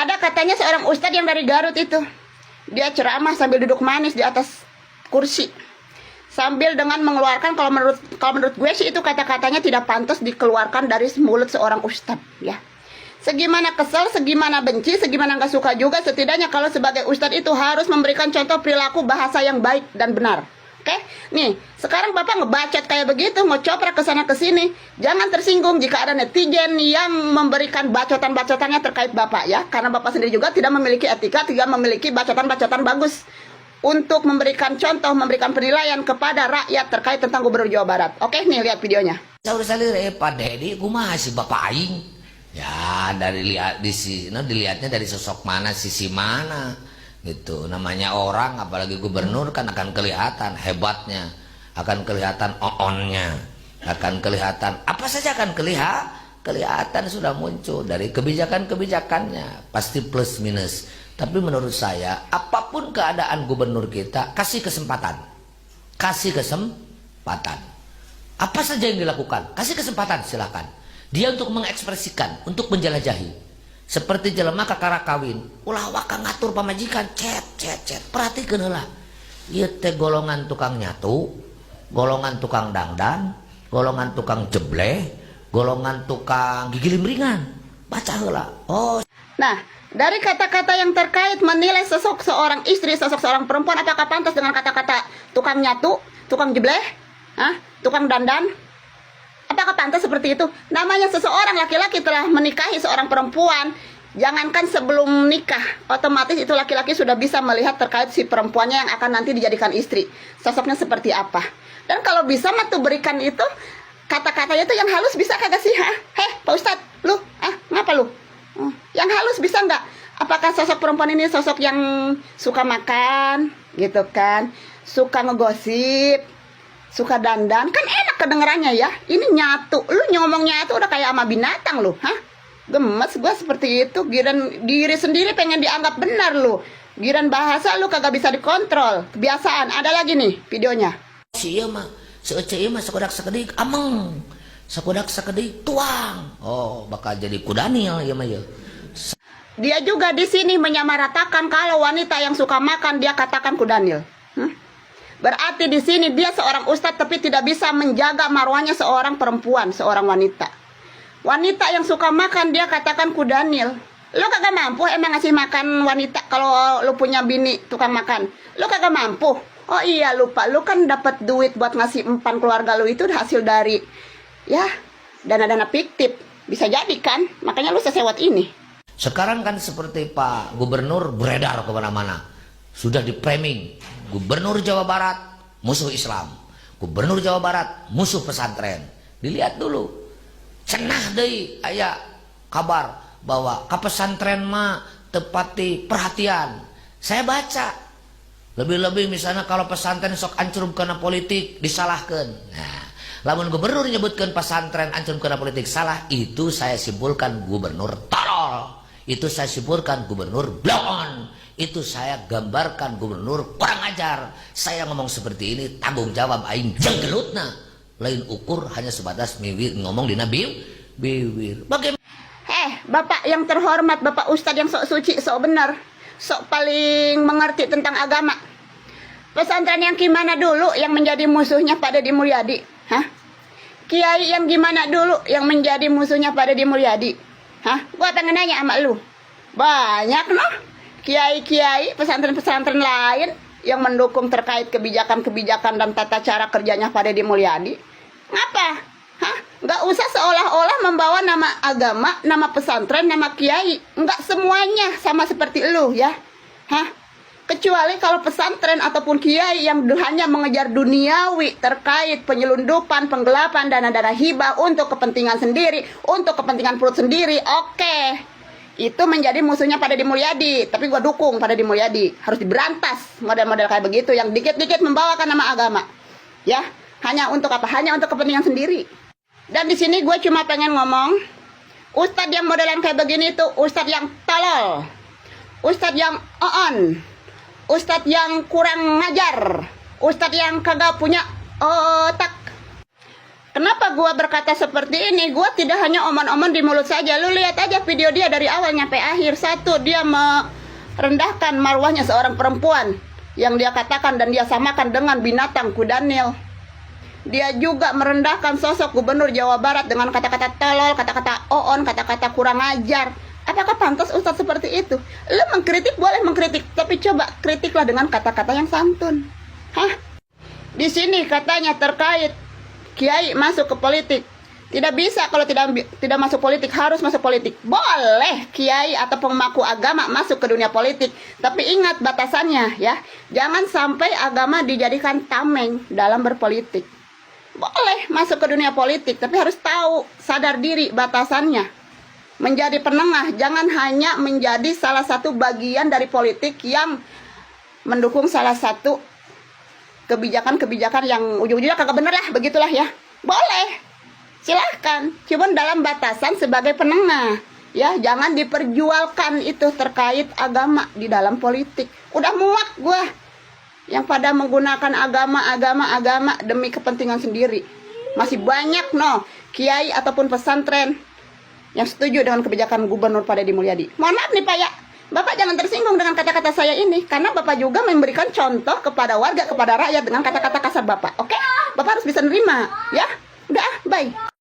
Ada katanya seorang ustadz yang dari Garut itu, dia ceramah sambil duduk manis di atas kursi, sambil dengan mengeluarkan, kalau menurut gue sih itu kata-katanya tidak pantas dikeluarkan dari mulut seorang ustadz, ya. Segimana kesel, segimana benci, segimana nggak suka juga, setidaknya kalau sebagai ustadz itu harus memberikan contoh perilaku bahasa yang baik dan benar. Oke, nih sekarang Bapak ngebacot kayak begitu, ngecoprak ke sana ke sini. Jangan tersinggung jika ada netizen yang memberikan bacotan-bacotannya terkait Bapak, ya. Karena Bapak sendiri juga tidak memiliki etika, tidak memiliki bacotan-bacotan bagus untuk memberikan contoh, memberikan penilaian kepada rakyat terkait tentang Gubernur Jawa Barat. Oke, nih lihat videonya. Saudara salire Pak Dedi, kumaha si Bapak aing? Ya, dilihatnya dari sosok mana, sisi mana. Gitu, namanya orang, apalagi gubernur kan akan kelihatan hebatnya, akan kelihatan onnya, akan kelihatan apa saja akan kelihatan sudah muncul dari kebijakan-kebijakannya, pasti plus minus. Tapi menurut saya, apapun keadaan gubernur kita, kasih kesempatan. Apa saja yang dilakukan, kasih kesempatan, silakan. Dia untuk mengekspresikan, untuk menjelajahi. Seperti jelema kakara kawin, ulah waka ngatur pamajikan, cet. Perhatikan heula. Ieu teh golongan tukang nyatu, golongan tukang dangdan, golongan tukang jebleh, golongan tukang gigi limringan. Baca heula. Oh. Nah, dari kata-kata yang terkait menilai sosok seorang istri, sosok seorang perempuan, apakah pantas dengan kata-kata tukang nyatu, tukang jebleh, tukang dandan? Apakah pantas seperti itu? Namanya seseorang laki-laki telah menikahi seorang perempuan, jangankan sebelum nikah, otomatis itu laki-laki sudah bisa melihat terkait si perempuannya yang akan nanti dijadikan istri, sosoknya seperti apa. Dan kalau bisa mah tuh berikan itu kata-katanya tuh yang halus, bisa kagak sih? Pak Ustadz, lu ngapa lu? Yang halus bisa nggak? Apakah sosok perempuan ini sosok yang suka makan, gitu kan? Suka ngegosip, suka dandan, kan enak kedengerannya ya. Ini nyatu, lu ngomongnya itu udah kayak sama binatang lu, gemes gua seperti itu. Giran diri sendiri pengen dianggap benar lu, giran bahasa lu kagak bisa dikontrol, kebiasaan. Ada lagi nih videonya. Si ieu mah, seeuceu ieu mah sakodak sakedik ameng, sakodak sakedik tuang. Oh, bakal jadi kudanil ieu mah ieu. Dia juga di sini menyamaratakan kalau wanita yang suka makan dia katakan kudanil. Berarti di sini dia seorang ustadz tapi tidak bisa menjaga marwahnya seorang perempuan, seorang wanita. Wanita yang suka makan dia katakan kudanil. Lo kagak mampu emang ngasih makan wanita kalau lo punya bini tukang makan. Lo kagak mampu. Oh iya lupa, lo kan dapat duit buat ngasih empan keluarga lo itu hasil dari ya dana-dana fiktif. Bisa jadi kan? Makanya lo sesewot ini. Sekarang kan seperti Pak Gubernur beredar kemana-mana. Sudah di framing. Gubernur Jawa Barat musuh Islam, Gubernur Jawa Barat musuh pesantren. Dilihat dulu, cenah deui aya kabar bahwa ke pesantren mah tepati perhatian. Saya baca lebih-lebih misalnya kalau pesantren sok ancurub karena politik disalahkan. Nah, lamun gubernur nyebutkan pesantren ancurub karena politik salah, itu saya simpulkan gubernur tolol. Itu saya simpulkan gubernur blow on. Itu saya gambarkan gubernur kurang ajar. Saya ngomong seperti ini tanggung jawab aing jenggelutna. Lain ukur hanya sebatas miwir ngomong dina biwir. Bagaimana? Bapak yang terhormat, Bapak Ustadz yang sok suci, sok benar, sok paling mengerti tentang agama. Pesantren yang gimana dulu yang menjadi musuhnya Pak Deddy Mulyadi? Kiai yang gimana dulu yang menjadi musuhnya Pak Deddy Mulyadi? Gua pengen nanya sama lu. Banyak noh kiai-kiai, pesantren-pesantren lain yang mendukung terkait kebijakan-kebijakan dan tata cara kerjanya Pak Deddy Mulyadi. Ngapa? Nggak usah seolah-olah membawa nama agama, nama pesantren, nama kiai. Nggak semuanya sama seperti lu ya. Kecuali kalau pesantren ataupun kiai yang hanya mengejar duniawi terkait penyelundupan, penggelapan dana-dana hibah untuk kepentingan sendiri, untuk kepentingan perut sendiri, oke. Itu menjadi musuhnya Pak Deddy Mulyadi. Tapi gue dukung Pak Deddy Mulyadi. Harus diberantas model-model kayak begitu yang dikit-dikit membawakan nama agama. Ya, hanya untuk apa? Hanya untuk kepentingan sendiri. Dan di sini gue cuma pengen ngomong, ustadz yang modelan kayak begini tuh ustadz yang tolol, ustadz yang on, ustadz yang kurang ngajar, ustadz yang kagak punya otak. Kenapa gua berkata seperti ini? Gua tidak hanya omong-omong di mulut saja. Lu lihat aja video dia dari awal sampai akhir. Satu, dia merendahkan marwahnya seorang perempuan yang dia katakan dan dia samakan dengan binatang kudanil. Dia juga merendahkan sosok gubernur Jawa Barat dengan kata-kata tolol, kata-kata oon, kata-kata kurang ajar. Apakah pantas Ustadz seperti itu? Lu mengkritik boleh mengkritik, tapi coba kritiklah dengan kata-kata yang santun. Hah? Di sini katanya terkait kiai masuk ke politik. Tidak bisa kalau tidak masuk politik, harus masuk politik. Boleh kiai atau pemaku agama masuk ke dunia politik, tapi ingat batasannya ya. Jangan sampai agama dijadikan tameng dalam berpolitik. Boleh masuk ke dunia politik, tapi harus tahu, sadar diri batasannya. Menjadi penengah, jangan hanya menjadi salah satu bagian dari politik yang mendukung salah satu kebijakan-kebijakan yang ujung-ujungnya kagak bener lah, begitulah ya. Boleh, silahkan, cuman dalam batasan sebagai penengah ya. Jangan diperjualkan itu terkait agama di dalam politik. Udah muak gua yang pada menggunakan agama demi kepentingan sendiri. Masih banyak kiai ataupun pesantren yang setuju dengan kebijakan Gubernur Pak Deddy Mulyadi. Mohon maaf nih Pak ya, Bapak jangan tersinggung dengan kata-kata saya ini, karena Bapak juga memberikan contoh kepada warga, kepada rakyat dengan kata-kata kasar Bapak. Oke? Bapak harus bisa nerima, ya? Udah, bye.